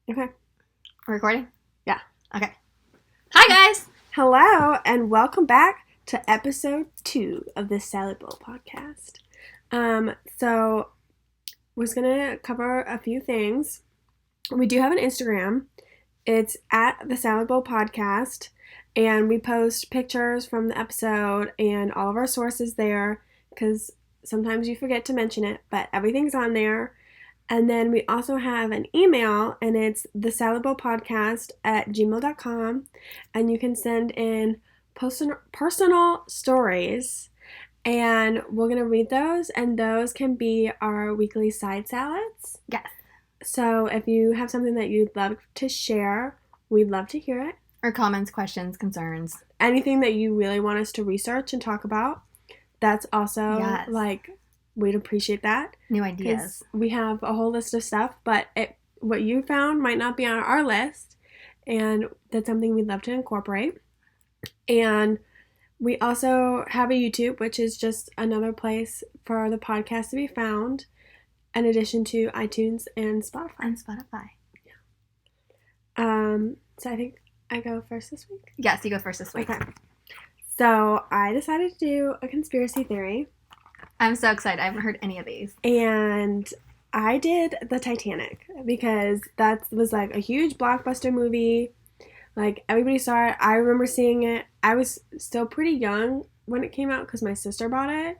Okay. We're recording? Yeah. Okay. Hi, guys! Hello, and welcome back to episode 2 of the Salad Bowl podcast. So we're gonna cover a few things. We do have an Instagram. It's at the Salad Bowl podcast, and we post pictures from the episode and all of our sources there, because sometimes you forget to mention it, but everything's on there. And then we also have an email, and it's thesaladbowlpodcast@gmail.com, and you can send in personal stories, and we're going to read those, and those can be our weekly side salads. Yes. So if you have something that you'd love to share, we'd love to hear it. Or comments, questions, concerns. Anything that you really want us to research and talk about, that's also, we'd appreciate that. New ideas. We have a whole list of stuff, but what you found might not be on our list, and that's something we'd love to incorporate. And we also have a YouTube, which is just another place for the podcast to be found, in addition to iTunes and Spotify. Yeah. So I think I go first this week? Yes, you go first this week. Okay. So I decided to do a conspiracy theory. I'm so excited. I haven't heard any of these. And I did the Titanic because that was like a huge blockbuster movie. Like, everybody saw it. I remember seeing it. I was still pretty young when it came out because my sister bought it.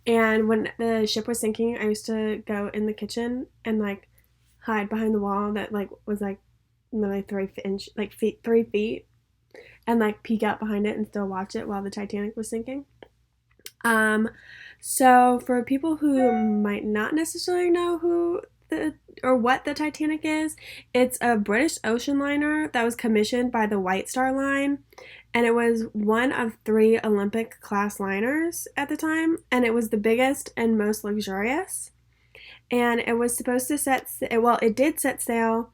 And when the ship was sinking, I used to go in the kitchen and like hide behind the wall that like was like literally 3 feet, and like peek out behind it and still watch it while the Titanic was sinking. So for people who might not necessarily know what the Titanic is, it's a British ocean liner that was commissioned by the White Star Line, and it was one of 3 Olympic class liners at the time, and it was the biggest and most luxurious. And it was supposed to it did set sail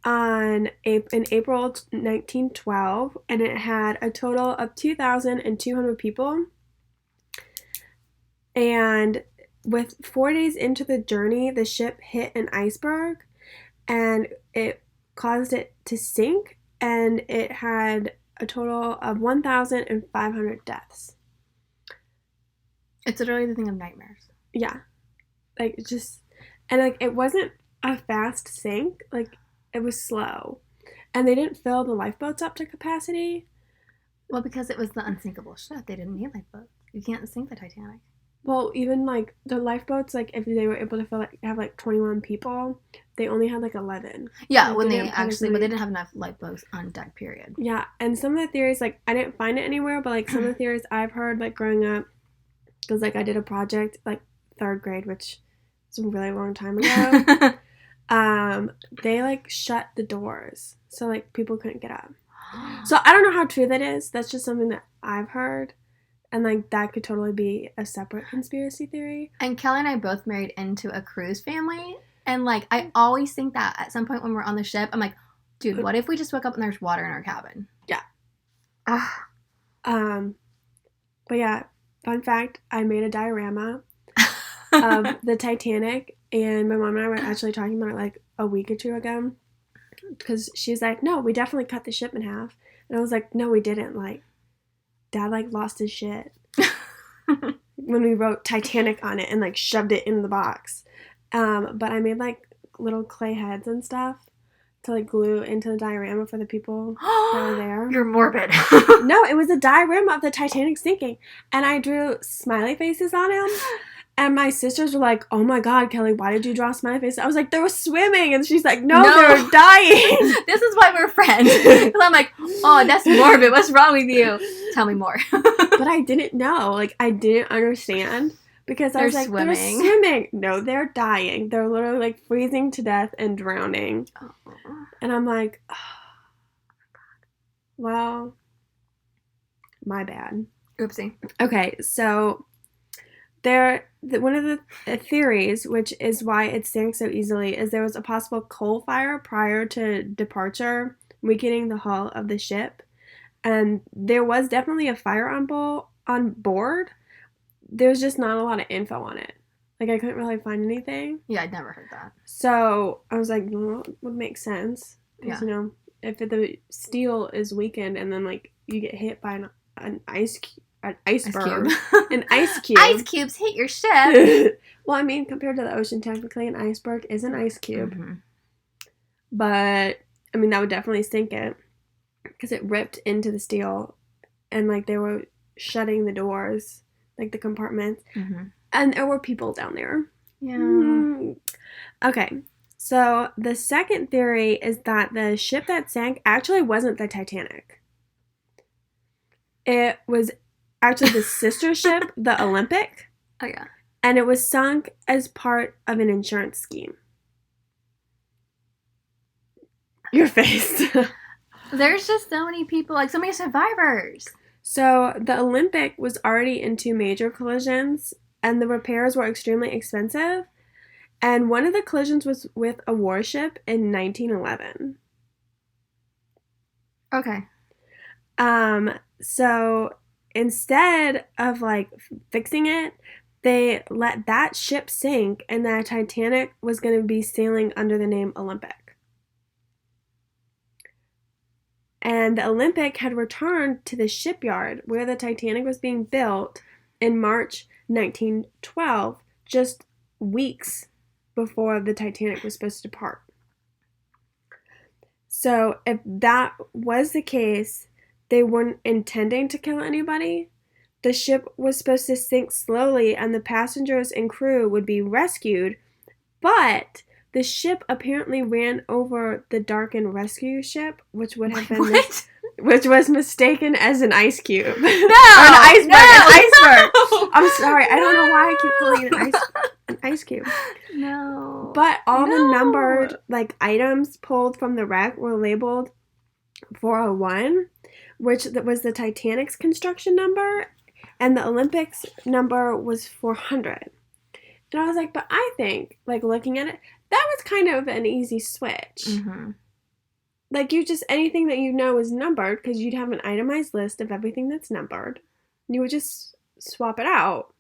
in April 1912, and it had a total of 2,200 people. And with 4 days into the journey, the ship hit an iceberg, and it caused it to sink, and it had a total of 1,500 deaths. It's literally the thing of nightmares. Yeah. It wasn't a fast sink. Like, it was slow. And they didn't fill the lifeboats up to capacity. Well, because it was the unsinkable ship. They didn't need lifeboats. You can't sink the Titanic. Well, even, like, the lifeboats, like, if they were able to have, 21 people, they only had, 11. Yeah, but they didn't have enough lifeboats on deck, period. Yeah, and some of the theories, I didn't find it anywhere, but, some of the theories I've heard, growing up, because, I did a project, 3rd grade, which was a really long time ago, they, shut the doors, so, people couldn't get up. So, I don't know how true that is. That's just something that I've heard. And, that could totally be a separate conspiracy theory. And Kelly and I both married into a cruise family. And, I always think that at some point when we're on the ship, I'm like, dude, what if we just woke up and there's water in our cabin? Yeah. But, yeah, fun fact, I made a diorama of the Titanic. And my mom and I were actually talking about it, a week or 2 ago. Because she's like, no, we definitely cut the ship in half. And I was like, no, we didn't. Dad, lost his shit when we wrote Titanic on it and, shoved it in the box. But I made, little clay heads and stuff to, glue into the diorama for the people that were there. You're morbid. No, it was a diorama of the Titanic sinking. And I drew smiley faces on him. And my sisters were like, oh my God, Kelly, why did you draw smiley faces? I was like, they were swimming. And she's like, no. They were dying. This is why we're friends. Because I'm like, oh, that's morbid. What's wrong with you? Tell me more. But I didn't know. I didn't understand. Because I was like, they're swimming. No, they're dying. They're literally, freezing to death and drowning. And I'm like, oh, well, my bad. Oopsie. Okay, so one of the theories, which is why it sank so easily, is there was a possible coal fire prior to departure, weakening the hull of the ship. And there was definitely a fire on board. There's just not a lot of info on it. I couldn't really find anything. Yeah, I'd never heard that. So I was like, well, it would make sense. Because, if the steel is weakened and then, like, you get hit by an iceberg. An ice cube. Ice cubes hit your ship. Well, I mean, compared to the ocean, technically an iceberg is an ice cube. Mm-hmm. But, I mean, that would definitely sink it. Because it ripped into the steel. And, like, they were shutting the doors. Like, the compartments. Mm-hmm. And there were people down there. Yeah. Mm. Okay. So, the second theory is that the ship that sank actually wasn't the Titanic. It was actually the sister ship, the Olympic. Oh, yeah. And it was sunk as part of an insurance scheme. Your face. There's just so many people, like so many survivors. So the Olympic was already in 2 major collisions, and the repairs were extremely expensive. And one of the collisions was with a warship in 1911. Okay. So instead of, like, fixing it, they let that ship sink, and the Titanic was going to be sailing under the name Olympic. And the Olympic had returned to the shipyard where the Titanic was being built in March 1912, just weeks before the Titanic was supposed to depart. So if that was the case, they weren't intending to kill anybody. The ship was supposed to sink slowly and the passengers and crew would be rescued, but the ship apparently ran over the darkened rescue ship, which would have been which was mistaken as an ice cube. No, or an iceberg. No, an iceberg. No. I'm sorry, I don't know why I keep calling it an ice cube. No. But all the numbered, like, items pulled from the wreck were labeled 401, which was the Titanic's construction number, and the Olympic's number was 400. And I was like, but I think, like, looking at it, that was kind of an easy switch. Mm-hmm. Like, anything that you know is numbered, because you'd have an itemized list of everything that's numbered. You would just swap it out.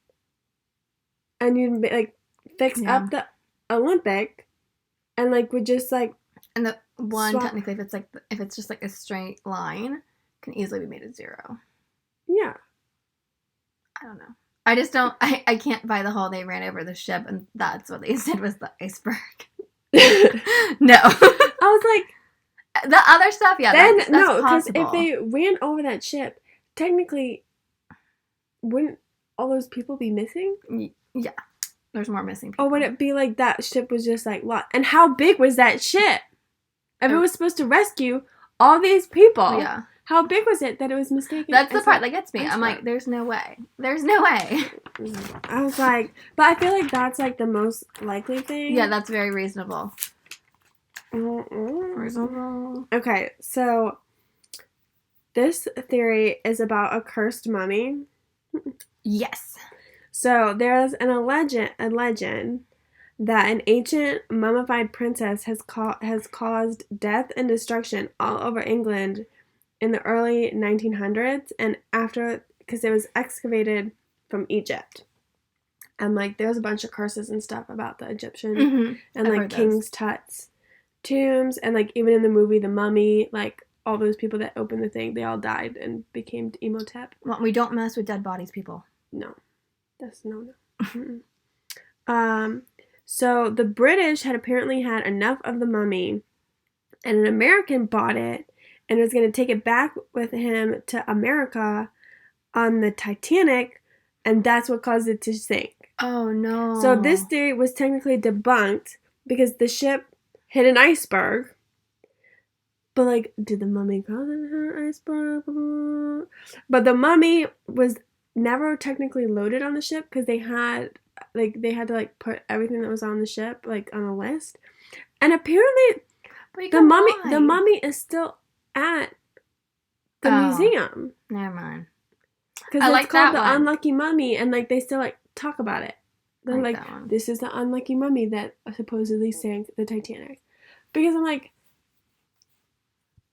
And you'd, like, fix up the Olympic, and, like, would just, like... And the one, technically, if it's just, like, a straight line, can easily be made a 0. Yeah. I don't know. I just don't... I can't buy the whole they ran over the ship, and that's what they said was the iceberg. No. I was like... The other stuff, yeah, that's no, because possible. if they ran over that ship, technically, wouldn't all those people be missing? Yeah. There's more missing people. Or would it be like that ship was just like, what? And how big was that ship? If it was supposed to rescue all these people. Yeah. How big was it that it was mistaken? That's the part that gets me. I'm like, there's no way. There's no way. I was like, but I feel like that's, like, the most likely thing. Yeah, that's very reasonable. Reasonable. Okay, so this theory is about a cursed mummy. Yes. So there's a legend that an ancient mummified princess has caused death and destruction all over England in the early 1900s, and because it was excavated from Egypt. And, like, there's a bunch of curses and stuff about the Egyptian and, like, King's Tut's tombs, and, like, even in the movie The Mummy, like, all those people that opened the thing, they all died and became Imhotep. Well, we don't mess with dead bodies, people. No. That's no. So the British had apparently had enough of the mummy, and an American bought it and was going to take it back with him to America on the Titanic, and that's what caused it to sink. Oh, no. So this theory was technically debunked because the ship hit an iceberg. But, like, did the mummy cause an iceberg? But the mummy was never technically loaded on the ship because they had to, like, put everything that was on the ship, like, on a list. And apparently the mummy is still at the museum. Never mind. Because it's called the Unlucky Mummy, and, like, they still, like, talk about it. They're like, this is the unlucky mummy that supposedly sank the Titanic. Because I'm like,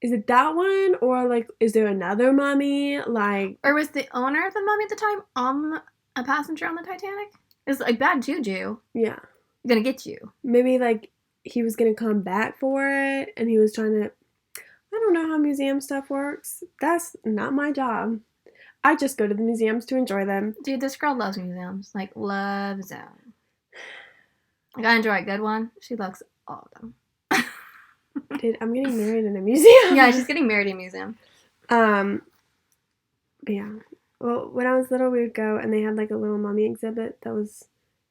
is it that one? Or, like, is there another mummy? Like... Or was the owner of the mummy at the time a passenger on the Titanic? It's, like, bad juju. Yeah. Gonna get you. Maybe, like, he was gonna come back for it, and he was trying to don't know how museum stuff works. That's not my job. I just go to the museums to enjoy them. Dude, this girl loves museums. Like, loves them. Like, I enjoy a good one. She loves all of them. Dude, I'm getting married in a museum. Yeah, she's getting married in a museum. But yeah. Well, when I was little, we would go, and they had, like, a little mummy exhibit that was...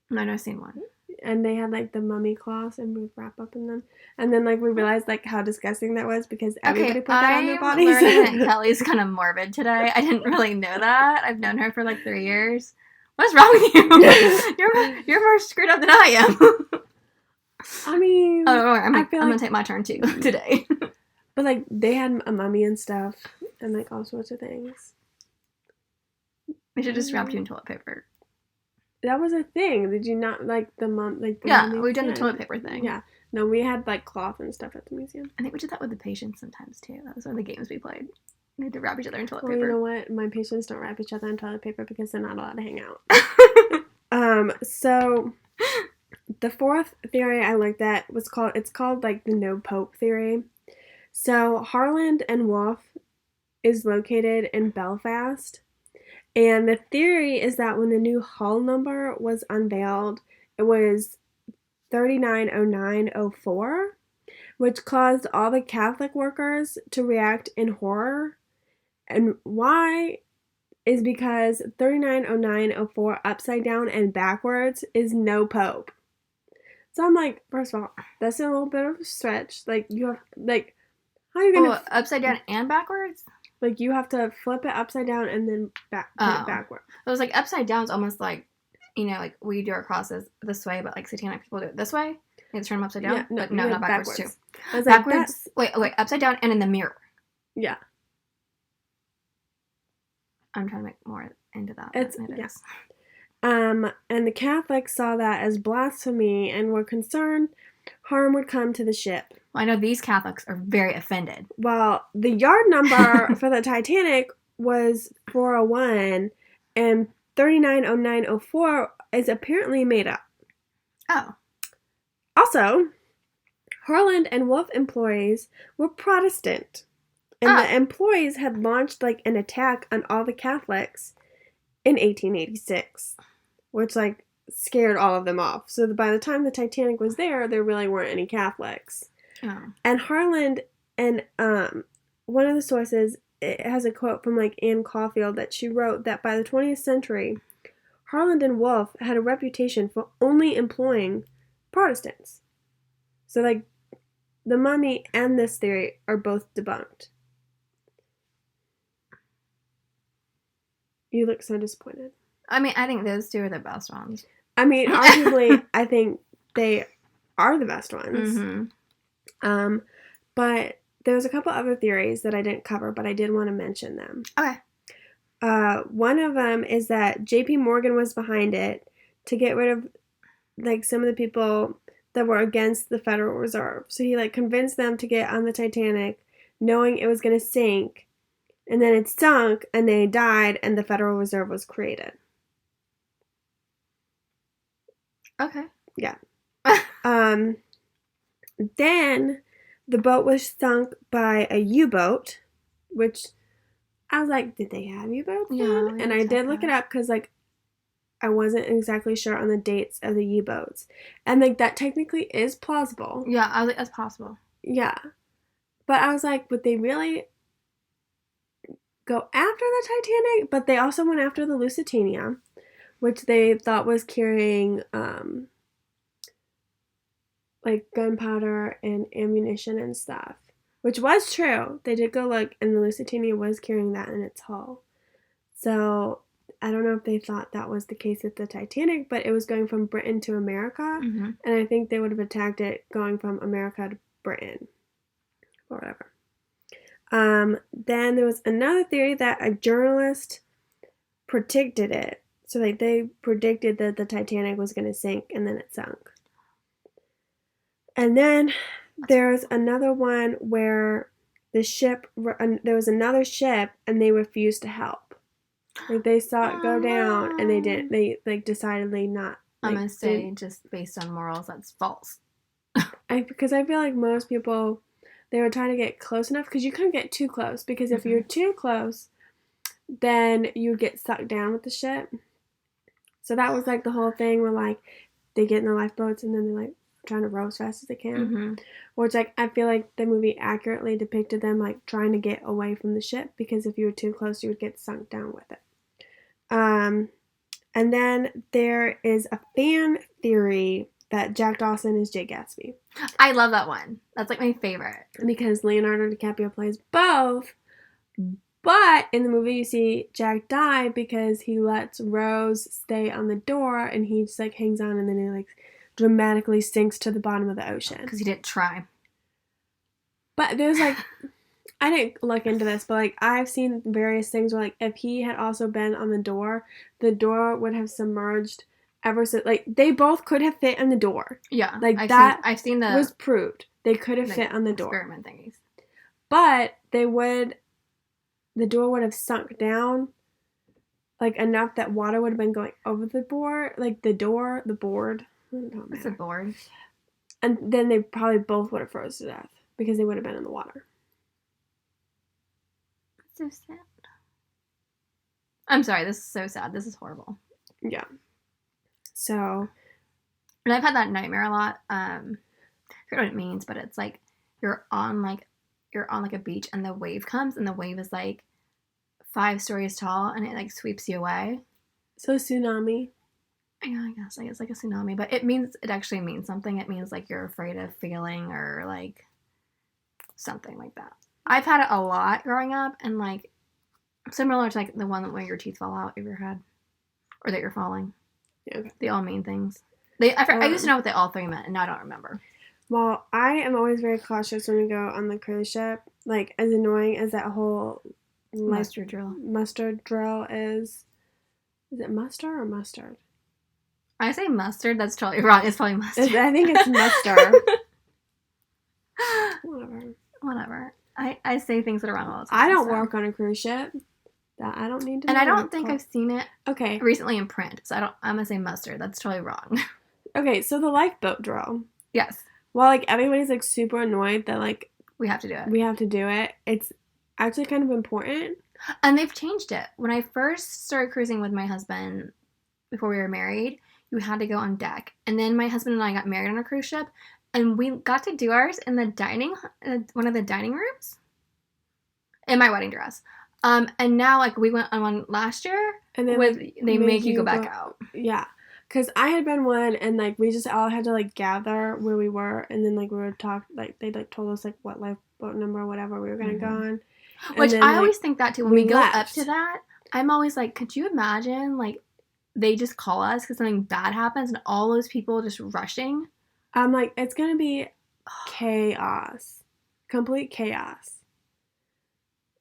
No, I've never seen one. And they had, like, the mummy cloths, and we would wrap up in them. And then, like, we realized, like, how disgusting that was because everybody put that on their bodies. I'm learning that Kelly's kind of morbid today. I didn't really know that. I've known her for, like, 3 years. What's wrong with you? You're more screwed up than I am. I mean... Oh, I'm going to take my turn, too, today. But, like, they had a mummy and stuff, and, like, all sorts of things. We should just wrap you in toilet paper. That was a thing. Did you not like the mummy? We've done the toilet paper thing. Yeah. No, we had like cloth and stuff at the museum. I think we did that with the patients sometimes too. That was one of the games we played. We had to wrap each other in toilet paper. You know what? My patients don't wrap each other in toilet paper because they're not allowed to hang out. So the fourth theory I looked at was called like the no pope theory. So Harland and Wolff is located in Belfast. And the theory is that when the new hull number was unveiled, it was 390904, which caused all the Catholic workers to react in horror. And why is because 390904 upside down and backwards is no pope. So I'm like, first of all, that's a little bit of a stretch. Like, you have, like, how are you going to... upside down and backwards? Like, you have to flip it upside down and then put it backward. It was like upside down is almost like, you know, like we do our crosses this way, but like satanic people do it this way. You turn them upside down. Yeah, but no, not backwards too. I was backwards. Like, wait, upside down and in the mirror. Yeah. I'm trying to make more into that. It is. And the Catholics saw that as blasphemy and were concerned harm would come to the ship. Well, I know these Catholics are very offended. Well, the yard number for the Titanic was 401, and 390904 is apparently made up. Oh. Also, Harland and Wolff employees were Protestant, and the employees had launched like an attack on all the Catholics in 1886, which like scared all of them off. So by the time the Titanic was there really weren't any Catholics. Oh. And Harland and one of the sources, it has a quote from like Anne Caulfield that she wrote that by the 20th century, Harland and Wolff had a reputation for only employing Protestants. So like the mummy and this theory are both debunked. You look so disappointed. I mean, I think those two are the best ones. I mean, arguably, I think they are the best ones. Mm-hmm. But there's a couple other theories that I didn't cover, but I did want to mention them. Okay. One of them is that J.P. Morgan was behind it to get rid of, like, some of the people that were against the Federal Reserve. So he, like, convinced them to get on the Titanic, knowing it was going to sink, and then it sunk, and they died, and the Federal Reserve was created. Okay. Yeah. Then the boat was sunk by a U-boat, which I was like, did they have U-boats then? Yeah, And I did look it up because, like, I wasn't exactly sure on the dates of the U-boats. And, like, that technically is plausible. Yeah, I was like, that's possible. Yeah. But I was like, would they really go after the Titanic? But they also went after the Lusitania, which they thought was carrying, like, gunpowder and ammunition and stuff. Which was true. They did go look, and the Lusitania was carrying that in its hull. So, I don't know if they thought that was the case with the Titanic, but it was going from Britain to America. Mm-hmm. And I think they would have attacked it going from America to Britain. Or whatever. Then there was another theory that a journalist predicted it. So, like, they predicted that the Titanic was going to sink, and then it sunk. And then there's another one where there was another ship, and they refused to help. Like, they saw it go down, and they didn't. They, like, decidedly not. Like, I'm going to say, just based on morals, that's false. Because I feel like most people, they would try to get close enough because you couldn't get too close because if Mm-hmm. you're too close, then you get sucked down with the ship. So that was like the whole thing where like they get in the lifeboats and then they're like trying to row as fast as they can. Mm-hmm. Which like I feel like the movie accurately depicted them like trying to get away from the ship because if you were too close, you would get sunk down with it. And then there is a fan theory that Jack Dawson is Jay Gatsby. I love that one. That's like my favorite. Because Leonardo DiCaprio plays both. But in the movie, you see Jack die because he lets Rose stay on the door and he just like hangs on and then he like dramatically sinks to the bottom of the ocean. Because he didn't try. But there's like, I didn't look into this, but like I've seen various things where like if he had also been on the door would have submerged ever so like they both could have fit in the door. Yeah. Like I've seen the was proved. They could have fit on the door. Experiment thingies. But the door would have sunk down like enough that water would have been going over the board, like the board. It's a board. And then they probably both would have froze to death because they would have been in the water. So sad. I'm sorry, this is so sad. This is horrible. Yeah. So. And I've had that nightmare a lot. I forget what it means, but it's like you're on a beach and the wave comes and the wave is like 5 stories tall and it like sweeps you away. So tsunami. Yeah, I guess like it's like a tsunami, but it actually means something. It means like you're afraid of failing or like something like that. I've had it a lot growing up and like similar to like the one where your teeth fall out of your head or that you're falling. Yeah. Okay. They all mean things. I used to know what they all 3 meant and now I don't remember. Well, I am always very cautious when we go on the cruise ship. Like, as annoying as that whole Mustard drill. Mustard drill is it mustard or mustard? I say mustard. That's totally wrong. It's probably mustard. I think it's mustard. Whatever. I say things that are wrong all the time. I don't work on a cruise ship. That I don't need to. And I don't think I've seen it. Okay. Recently in print, so I'm gonna say mustard. That's totally wrong. Okay, so the lifeboat drill. Yes. Well, like everybody's like super annoyed that like we have to do it. We have to do it. It's actually kind of important. And they've changed it. When I first started cruising with my husband before we were married, you had to go on deck. And then my husband and I got married on a cruise ship, and we got to do ours in the one of the dining rooms in my wedding dress. And now like we went on one last year, and then they make you go back out. Yeah. Because I had been one, and, like, we just all had to, like, gather where we were, and then, like, we were like, they, like, told us, like, what lifeboat number or whatever we were going to go on. Which then, I always think that, too. When we go left. up to that, I'm always like, could you imagine, like, they just call us because something bad happens, and all those people just rushing? I'm like, it's going to be chaos. Complete chaos.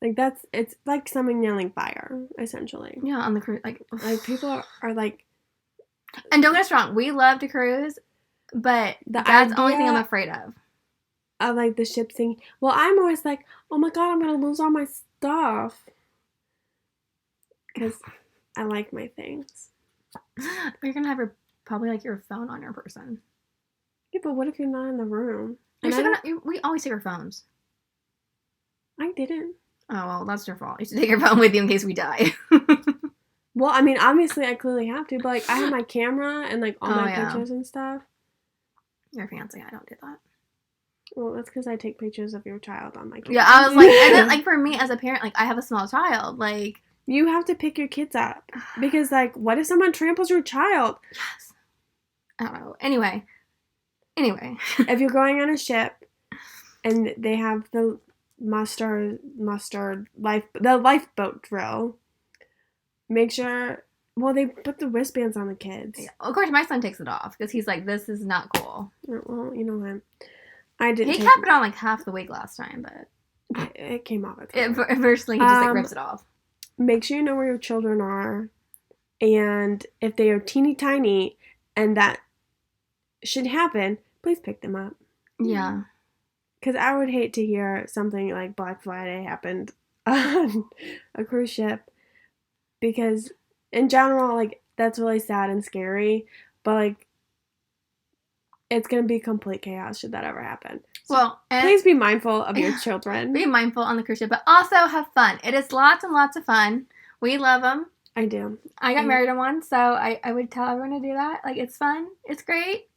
Like, it's like someone yelling fire, essentially. Yeah, on the cruise, like people are like, and don't get us wrong, we love to cruise, but that's the only thing I'm afraid of. Of like the ship sinking. Well, I'm always like, oh my god, I'm gonna lose all my stuff. Because I like my things. You're gonna have probably like your phone on your person. Yeah, but what if you're not in the room? We always take our phones. I didn't. Oh, well, that's your fault. You should take your phone with you in case we die. Well, I mean, obviously I clearly have to, but like I have my camera and like all my pictures and stuff. You're fancy. I don't do that. Well, that's because I take pictures of your child on my camera. Yeah, I was like, and then like for me as a parent, like I have a small child, like you have to pick your kids up because like what if someone tramples your child? Yes. I don't know. Anyway. If you're going on a ship and they have the lifeboat drill, make sure. Well, they put the wristbands on the kids. Yeah. Of course, my son takes it off because he's like, "This is not cool." Well, you know what? I didn't. He kept it on like half the week last time, but it came off. Firstly, he just like rips it off. Make sure you know where your children are, and if they are teeny tiny, and that should happen, please pick them up. Yeah. Because I would hate to hear something like Black Friday happened on a cruise ship. Because in general, like, that's really sad and scary. But, like, it's going to be complete chaos should that ever happen. So Well, please be mindful of your children. Be mindful on the cruise ship, but also have fun. It is lots and lots of fun. We love them. I do. I got married on one, so I would tell everyone to do that. Like, it's fun. It's great.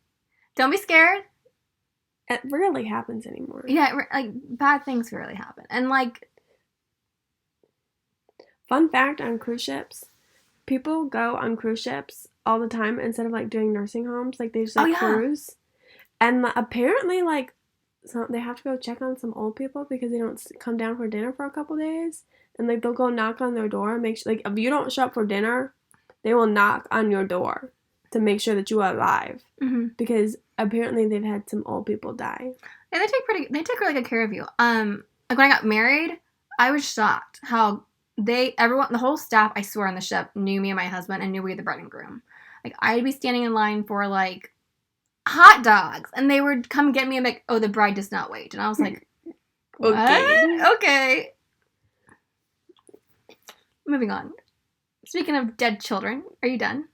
Don't be scared. It rarely happens anymore. Yeah, like, bad things rarely happen. And, like... Fun fact on cruise ships, people go on cruise ships all the time instead of, like, doing nursing homes. Like, they just, like, cruise. And apparently, like, so they have to go check on some old people because they don't come down for dinner for a couple days. And, like, they'll go knock on their door and make sure, like, if you don't show up for dinner, they will knock on your door to make sure that you are alive. Mm-hmm. Because apparently they've had some old people die. Yeah, they take really good care of you. Like, when I got married, I was shocked how the whole staff, I swear, on the ship knew me and my husband and knew we were the bride and groom. Like, I'd be standing in line for, like, hot dogs, and they would come get me and be like, oh, the bride does not wait. And I was like, what? Okay. Moving on. Speaking of dead children, are you done?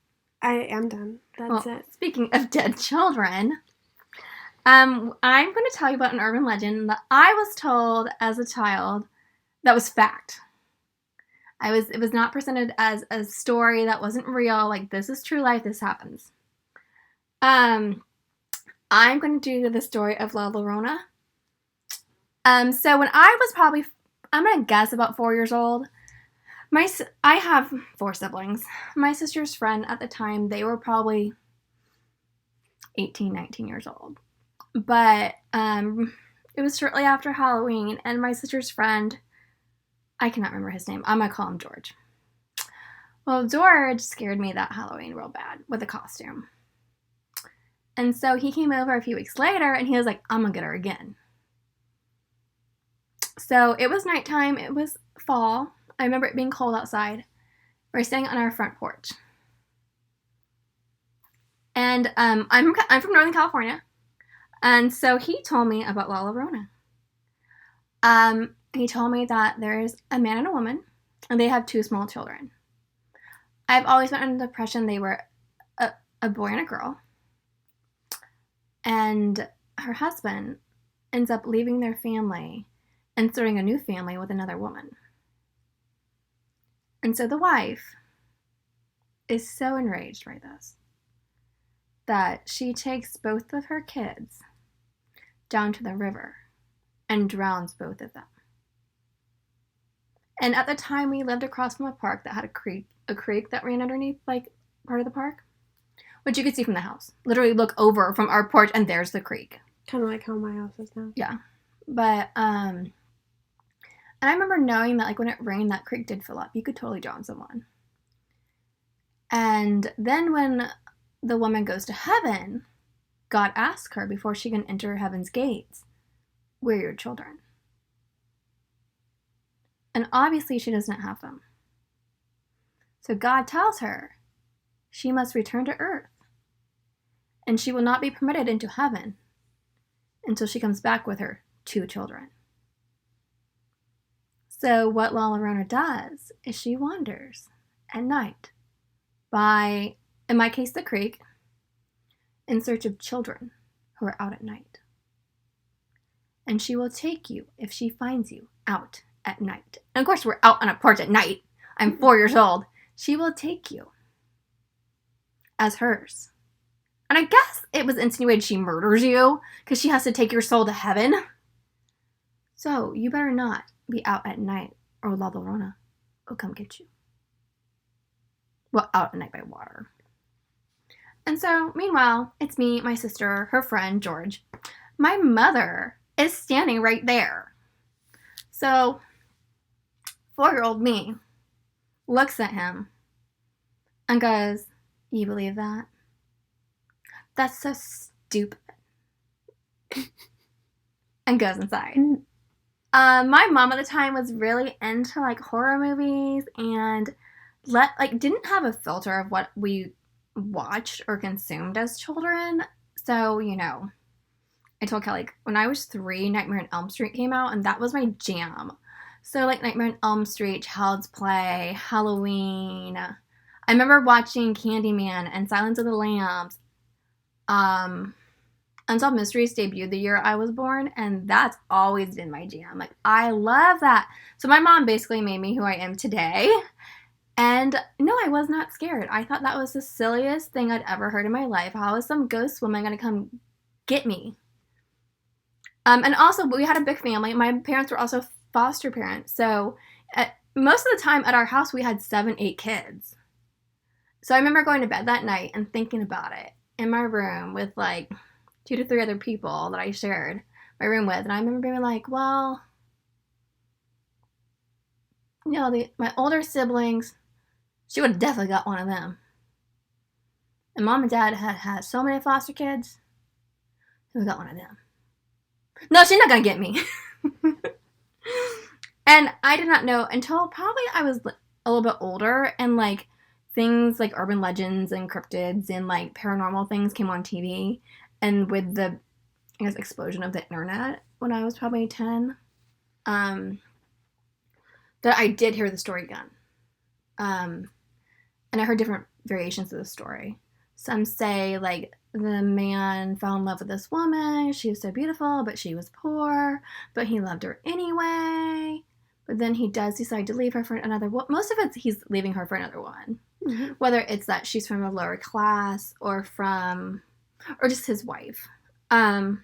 I am done. That's it. Speaking of dead children, I'm going to tell you about an urban legend that I was told as a child that was fact. It was not presented as a story that wasn't real, like, this is true life, this happens. I'm going to do the story of La Llorona. So when I was probably, I'm going to guess about 4 years old, I have 4 siblings. My sister's friend at the time, they were probably 18, 19 years old. But it was shortly after Halloween, and my sister's friend, I cannot remember his name. I'm going to call him George. Well, George scared me that Halloween real bad with a costume. And so he came over a few weeks later, and he was like, I'm going to get her again. So it was nighttime. It was fall. I remember it being cold outside. We were sitting on our front porch. And I'm from Northern California. And so he told me about La Llorona. He told me that there's a man and a woman, and they have 2 small children. I've always been under the impression they were a boy and a girl. And her husband ends up leaving their family and starting a new family with another woman. And so the wife is so enraged by this that she takes both of her kids down to the river and drowns both of them. And at the time, we lived across from a park that had a creek that ran underneath, like, part of the park, which you could see from the house. Literally look over from our porch, and there's the creek. Kind of like how my house is now. Yeah. But, and I remember knowing that, like, when it rained, that creek did fill up. You could totally drown someone. And then when the woman goes to heaven, God asks her before she can enter heaven's gates, where are your children? And obviously she doesn't have them. So God tells her she must return to earth, and she will not be permitted into heaven until she comes back with her 2 children. So what La Llorona does is she wanders at night by, in my case, the creek, in search of children who are out at night. And she will take you if she finds you out at night. And of course, we're out on a porch at night. I'm 4 years old. She will take you as hers. And I guess it was insinuated she murders you because she has to take your soul to heaven. So you better not be out at night or La Llorona will come get you. Well, out at night by water. And so, meanwhile, it's me, my sister, her friend, George. My mother is standing right there. So 4-year-old me looks at him and goes, you believe that? That's so stupid. And goes inside. My mom at the time was really into, like, horror movies and didn't have a filter of what we watched or consumed as children. So, you know, I told Kelly, when I was 3, Nightmare on Elm Street came out, and that was my jam. So, like, Nightmare on Elm Street, Child's Play, Halloween. I remember watching Candyman and Silence of the Lambs. Unsolved Mysteries debuted the year I was born, and that's always been my jam. Like, I love that. So my mom basically made me who I am today. And no, I was not scared. I thought that was the silliest thing I'd ever heard in my life. How is some ghost woman gonna come get me? And also, we had a big family. My parents were also foster parents. So most of the time at our house, we had 7, 8 kids. So I remember going to bed that night and thinking about it in my room with like 2 to 3 other people that I shared my room with. And I remember being like, well, you know, my older siblings, she would have definitely got one of them. And mom and dad had so many foster kids, who got one of them. No, she's not going to get me. And I did not know until probably I was a little bit older and like things like urban legends and cryptids and like paranormal things came on TV. And with the, I guess, explosion of the internet when I was probably 10, that I did hear the story again. And I heard different variations of the story. Some say like the man fell in love with this woman. She was so beautiful, but she was poor, but he loved her anyway. But then he does decide to leave her for another one. Most of it's he's leaving her for another one. Mm-hmm. Whether it's that she's from a lower class or just his wife. And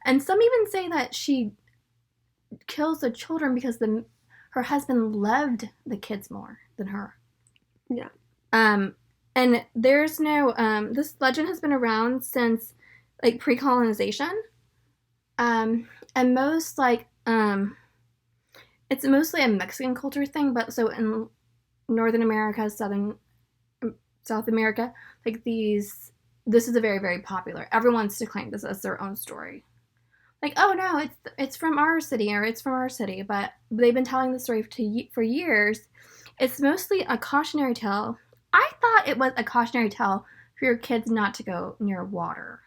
some even say that she kills the children because her husband loved the kids more than her. Yeah. And there's no, this legend has been around since, like, pre-colonization. And most, like, it's mostly a Mexican culture thing, but so in Northern America, South America, like, this is a very, very popular. Everyone wants to claim this as their own story. Like, oh, no, it's from our city, or it's from our city, but they've been telling the story for years. It's mostly a cautionary tale. I thought it was a cautionary tale for your kids not to go near water.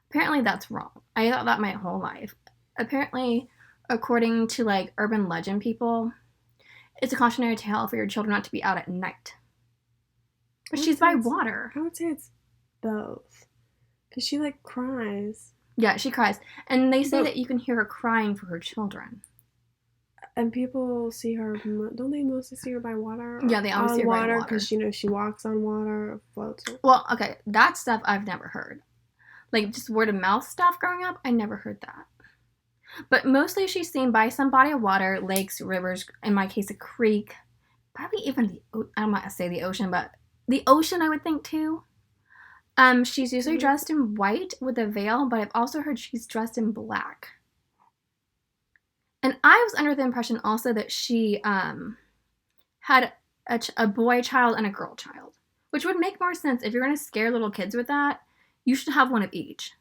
Apparently that's wrong. I thought that my whole life. Apparently, according to like urban legend people, it's a cautionary tale for your children not to be out at night. But she's by water. I would say it's both. Because she like cries. Yeah, she cries. And they say that you can hear her crying for her children. And people see her, don't they mostly see her by water? Yeah, they always see her by water. Because, you know, she walks on water or floats. Well, okay, that stuff I've never heard. Like, just word of mouth stuff growing up, I never heard that. But mostly she's seen by some body of water, lakes, rivers, in my case, a creek. Probably even, I'm not going to say the ocean, but the ocean, I would think, too. She's usually dressed in white with a veil, but I've also heard she's dressed in black. And I was under the impression also that she had a boy child and a girl child, which would make more sense. If you're going to scare little kids with that, you should have one of each.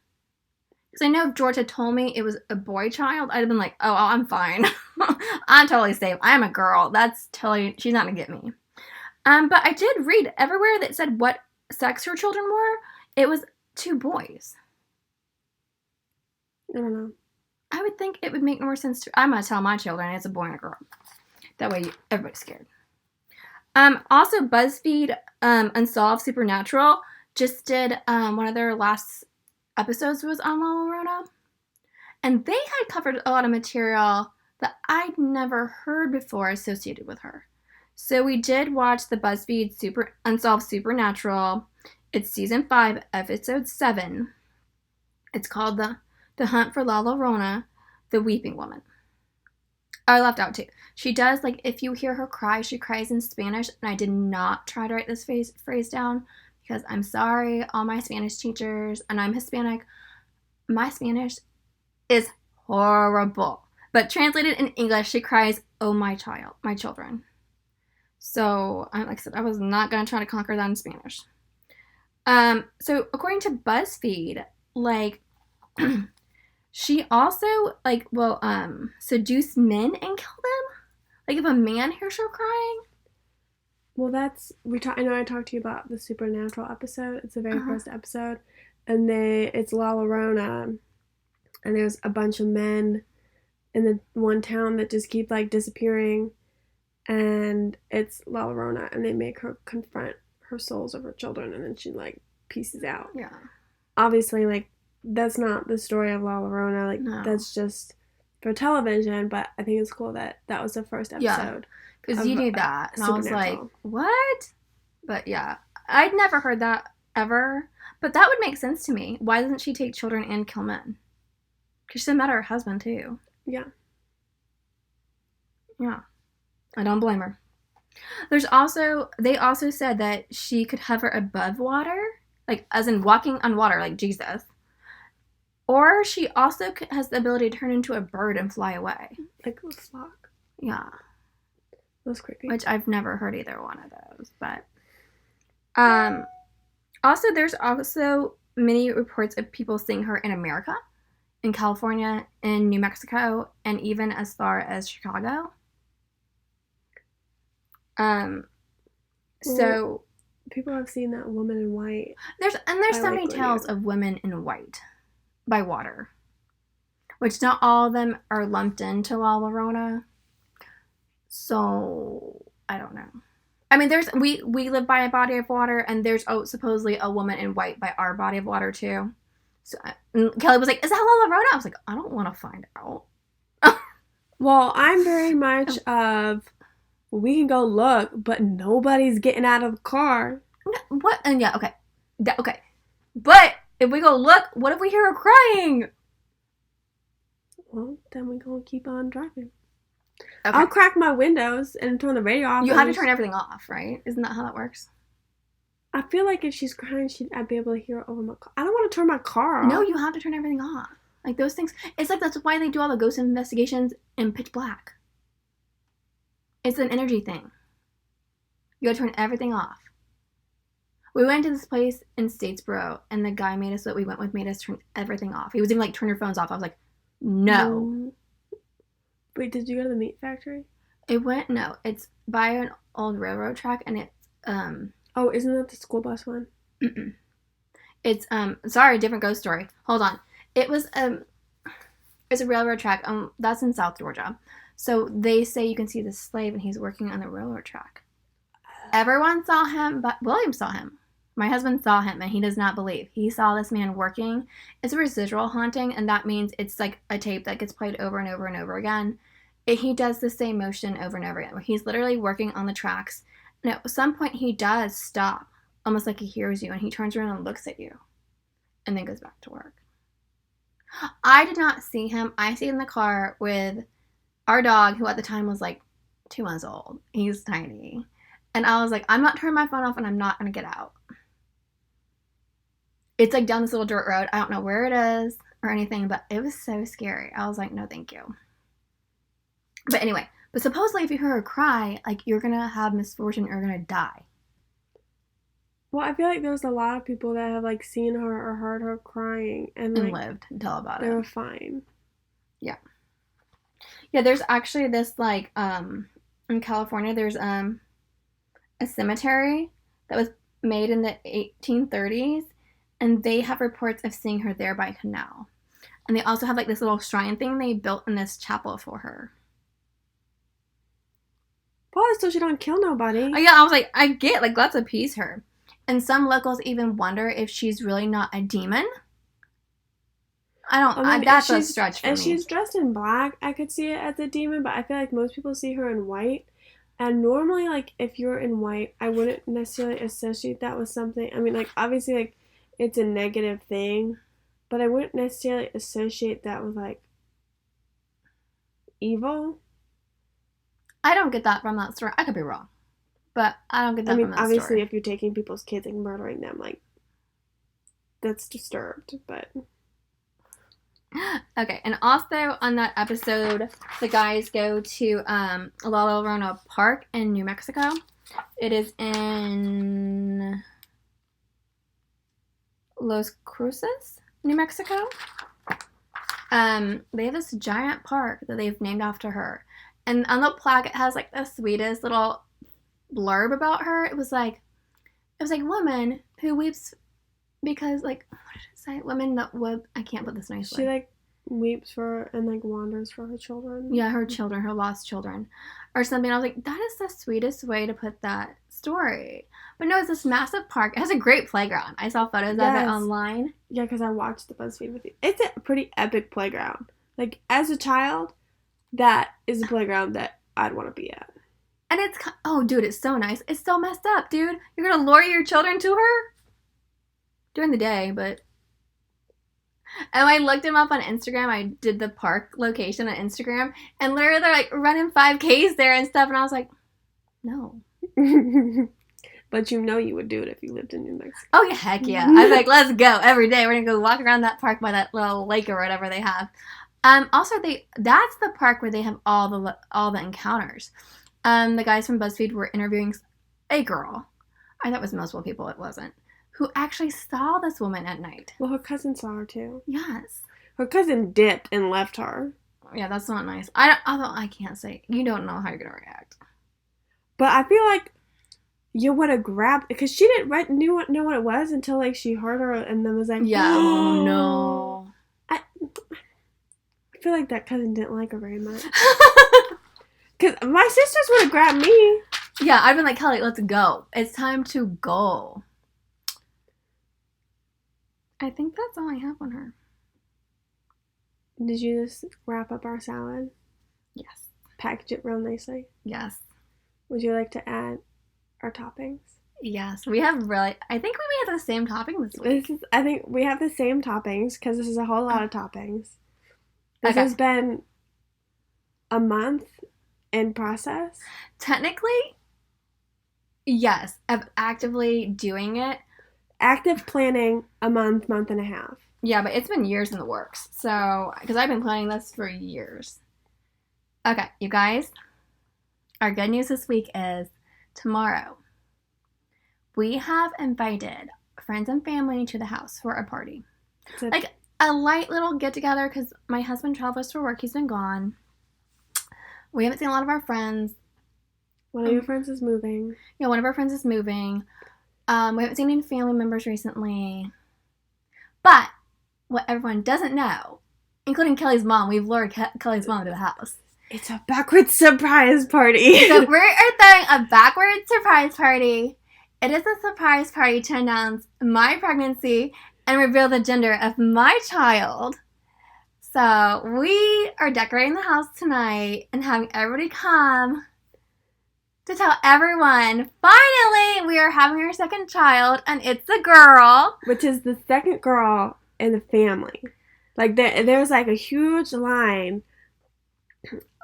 Because I know if George had told me it was a boy child, I'd have been like, oh, I'm fine. I'm totally safe. I'm a girl. That's totally, she's not going to get me. But I did read everywhere that said what sex her children were. It was 2 boys. I don't know. I would think it would make more sense to... I'm going to tell my children it's a boy and a girl. That way everybody's scared. Also, BuzzFeed Unsolved Supernatural just did one of their last episodes was on La Llorona. And they had covered a lot of material that I'd never heard before associated with her. So we did watch the BuzzFeed Unsolved Supernatural. It's season 5, episode 7. It's called The Hunt for La Llorona, the Weeping Woman. I left out too. She does, like, if you hear her cry, she cries in Spanish, and I did not try to write this phrase down because I'm sorry, all my Spanish teachers, and I'm Hispanic. My Spanish is horrible. But translated in English, she cries, oh, my children. So, like I said, I was not going to try to conquer that in Spanish. So, according to BuzzFeed, like, she also, like, will, seduce men and kill them? Like, if a man hears her crying? Well, I know I talked to you about the Supernatural episode. It's the very first episode. And it's La Llorona. And there's a bunch of men in the one town that just keep, like, disappearing. And it's La Llorona. And they make her confront her souls of her children. And then she, like, pieces out. Yeah. Obviously, like, that's not the story of La Llorona. Like, No. that's just for television, but I think it's cool that that was the first episode. Because you knew that. And I was like, Supernatural. what? But yeah, I'd never heard that ever. But that would make sense to me. Why doesn't she take children and kill men? Because she met her husband, too. Yeah. Yeah. I don't blame her. They also said that she could hover above water, like as in walking on water, like Jesus. Or she also has the ability to turn into a bird and fly away. Like a flock. Yeah. That's creepy. Which I've never heard either one of those. But also there's also many reports of people seeing her in America, in California, in New Mexico, and even as far as Chicago. So people have seen that woman in white. There's so many tales of women in white by water, which not all of them are lumped into La Llorona. So I don't know. I mean, we live by a body of water, and there's supposedly a woman in white by our body of water too. So Kelly was like, "Is that La Llorona?" I was like, "I don't want to find out." Well, I'm very much of we can go look, but nobody's getting out of the car. What? And yeah, okay. Okay. But if we go look, what if we hear her crying? Well, then we gonna keep on driving. Okay. I'll crack my windows and turn the radio off. You have to turn everything off, right? Isn't that how that works? I feel like if she's crying, I'd be able to hear her over my car. I don't want to turn my car off. No, you have to turn everything off. Like those things. It's like that's why they do all the ghost investigations in pitch black. It's an energy thing. You gotta turn everything off. We went to this place in Statesboro, and the guy made us turn everything off. He was even like, turn your phones off. I was like, no. Wait, did you go to the meat factory? No. It's by an old railroad track, and it's, Oh, isn't that the school bus one? Mm-mm. It's, sorry, different ghost story. Hold on. It was, it's a railroad track. That's in South Georgia. So they say you can see the slave, and he's working on the railroad track. Everyone saw him, but William saw him. My husband saw him, and he does not believe. He saw this man working. It's a residual haunting, and that means it's like a tape that gets played over and over and over again. He does the same motion over and over again, where he's literally working on the tracks. And at some point, he does stop, almost like he hears you, and he turns around and looks at you, and then goes back to work. I did not see him. I stayed in the car with our dog, who at the time was like 2 months old. He's tiny. And I was like, I'm not turning my phone off, and I'm not going to get out. It's like down this little dirt road. I don't know where it is or anything, but it was so scary. I was like, no, thank you. But anyway, supposedly if you hear her cry, like, you're going to have misfortune, or you're going to die. Well, I feel like there's a lot of people that have, like, seen her or heard her crying and like, lived and tell about they it. were fine. Yeah. Yeah, there's actually this, like, in California, there's, a cemetery that was made in the 1830s, and they have reports of seeing her there by canal. And they also have like this little shrine thing they built in this chapel for her. Probably so she don't kill nobody. Oh, yeah, I was like, I get, like, let's appease her. And some locals even wonder if she's really not a demon. That's a stretch for me. If she's dressed in black, I could see it as a demon, but I feel like most people see her in white. And normally, like, if you're in white, I wouldn't necessarily associate that with something. I mean, like, obviously, like, it's a negative thing, but I wouldn't necessarily associate that with, like, evil. I don't get that from that story. I could be wrong, but I don't get that from that story. Obviously, if you're taking people's kids and murdering them, like, that's disturbed, but... Okay, and also on that episode, the guys go to La Llorona Park in New Mexico. It is in Los Cruces, New Mexico. They have this giant park that they've named after her. And on the plaque, it has like the sweetest little blurb about her. It was like, woman who weeps because, like, what did it say? Women that weep. I can't put this nicely. She, like, weeps for and like wanders for her children. Yeah, her children, her lost children, or something. I was like, that is the sweetest way to put that story. But no, it's this massive park. It has a great playground. I saw photos of it online. Yeah, because I watched the BuzzFeed with you. It's a pretty epic playground. Like, as a child, that is a playground that I'd want to be at. And it's, oh, dude, it's so nice. It's so messed up, dude. You're going to lure your children to her? During the day, but... And I looked them up on Instagram. I did the park location on Instagram. And literally, they're, like, running 5Ks there and stuff. And I was like, no. But you know you would do it if you lived in New Mexico. Oh, yeah, heck yeah. I was like, let's go every day. We're going to go walk around that park by that little lake or whatever they have. Also, that's the park where they have all the encounters. The guys from BuzzFeed were interviewing a girl. I thought it was multiple people. It wasn't. Who actually saw this woman at night. Well, her cousin saw her, too. Yes. Her cousin dipped and left her. Yeah, that's not nice. Although I can't say. You don't know how you're going to react. But I feel like you would have grabbed... Because she didn't know what it was until, like, she heard her and then was like... Yeah, oh, no. I feel like that cousin didn't like her very much. Because my sisters would have grabbed me. Yeah, I'd been like, Kelly, let's go. It's time to go. I think that's all I have on her. Did you just wrap up our salad? Yes. Package it real nicely? Yes. Would you like to add our toppings? Yes. We have really... I think we have the same topping this week. I think we have the same toppings because this is a whole lot of toppings. This has been a month in process. Technically, yes. Of actively doing it. Active planning, a month and a half. Yeah, but it's been years in the works. So, because I've been planning this for years. Okay, you guys. Our good news this week is tomorrow. We have invited friends and family to the house for a party. Like a light little get-together because my husband travels for work. He's been gone. We haven't seen a lot of our friends. One of your friends is moving. Yeah, one of our friends is moving. We haven't seen any family members recently. But what everyone doesn't know, including Kelly's mom, we've lured Kelly's mom to the house. It's a backwards surprise party. So we're throwing a backwards surprise party. It is a surprise party to announce my pregnancy and reveal the gender of my child. So we are decorating the house tonight and having everybody come to tell everyone, finally, we are having our second child, and it's a girl. Which is the second girl in the family. Like, there's, like, a huge line,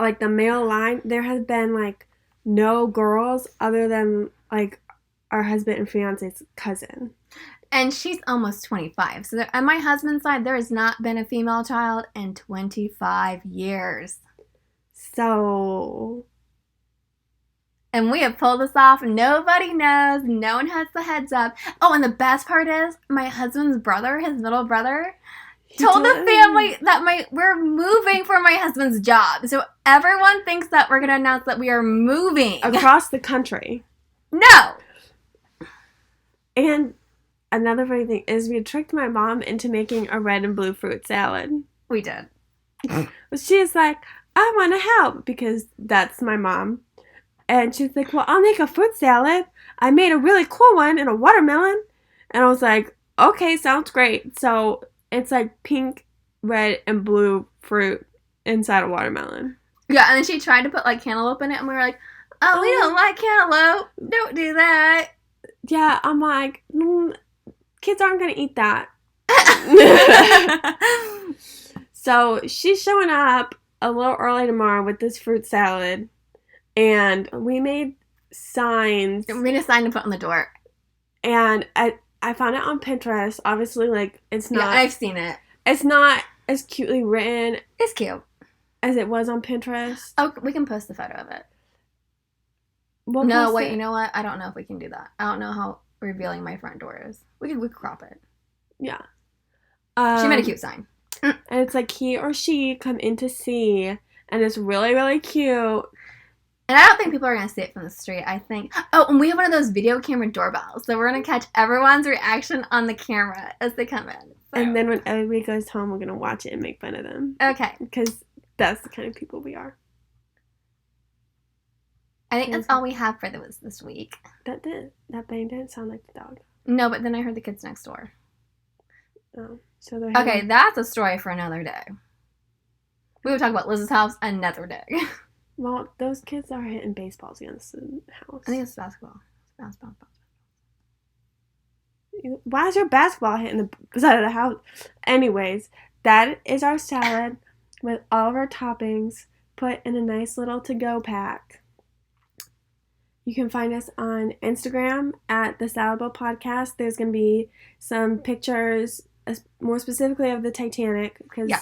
like, the male line. There has been, like, no girls other than, like, our husband and fiance's cousin. And she's almost 25. So on my husband's side, there has not been a female child in 25 years. So... And we have pulled this off. Nobody knows. No one has the heads up. Oh, and the best part is my husband's brother, his middle brother, told the family that we're moving for my husband's job. So everyone thinks that we're going to announce that we are moving. Across the country. No. And another funny thing is we tricked my mom into making a red and blue fruit salad. We did. She's like, I want to help because that's my mom. And she's like, well, I'll make a fruit salad. I made a really cool one in a watermelon. And I was like, okay, sounds great. So it's like pink, red, and blue fruit inside a watermelon. Yeah, and then she tried to put like cantaloupe in it. And we were like, oh, we don't like cantaloupe. Don't do that. Yeah, I'm like, kids aren't going to eat that. So she's showing up a little early tomorrow with this fruit salad. And we made signs. We made a sign to put on the door. And I found it on Pinterest. Obviously, like, it's not... Yeah, I've seen it. It's not as cutely written... It's cute. ...as it was on Pinterest. Oh, we can post the photo of it. You know what? I don't know if we can do that. I don't know how revealing my front door is. We could crop it. Yeah. She made a cute sign. And it's like, he or she come in to see. And it's really, really cute. And I don't think people are going to see it from the street. I think... Oh, and we have one of those video camera doorbells. So we're going to catch everyone's reaction on the camera as they come in. And then when everybody goes home, we're going to watch it and make fun of them. Okay. Because that's the kind of people we are. I think that's all we have for this week. That bang didn't sound like the dog. No, but then I heard the kids next door. Oh, so they're okay, that's a story for another day. We would talk about Liz's house another day. Well, those kids are hitting baseballs against the house. I think it's basketball. Why is your basketball hitting the side of the house? Anyways, that is our salad with all of our toppings put in a nice little to-go pack. You can find us on Instagram at the Salad Bowl Podcast. There's going to be some pictures, more specifically of the Titanic, because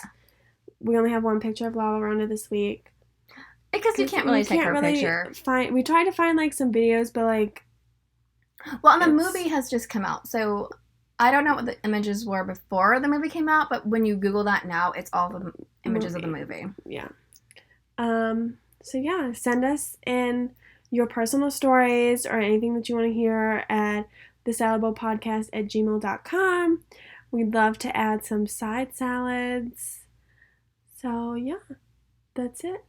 we only have one picture of Lala Ronda this week. Because you can't really take her picture. We tried to find like some videos, but like. Well, and the movie has just come out, so I don't know what the images were before the movie came out, but when you Google that now, it's all the images of the movie. Yeah. So yeah, send us in your personal stories or anything that you want to hear at thesaladbowlpodcast@gmail.com. We'd love to add some side salads. So yeah, that's it.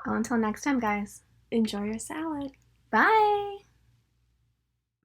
Well, until next time, guys. Enjoy your salad. Bye.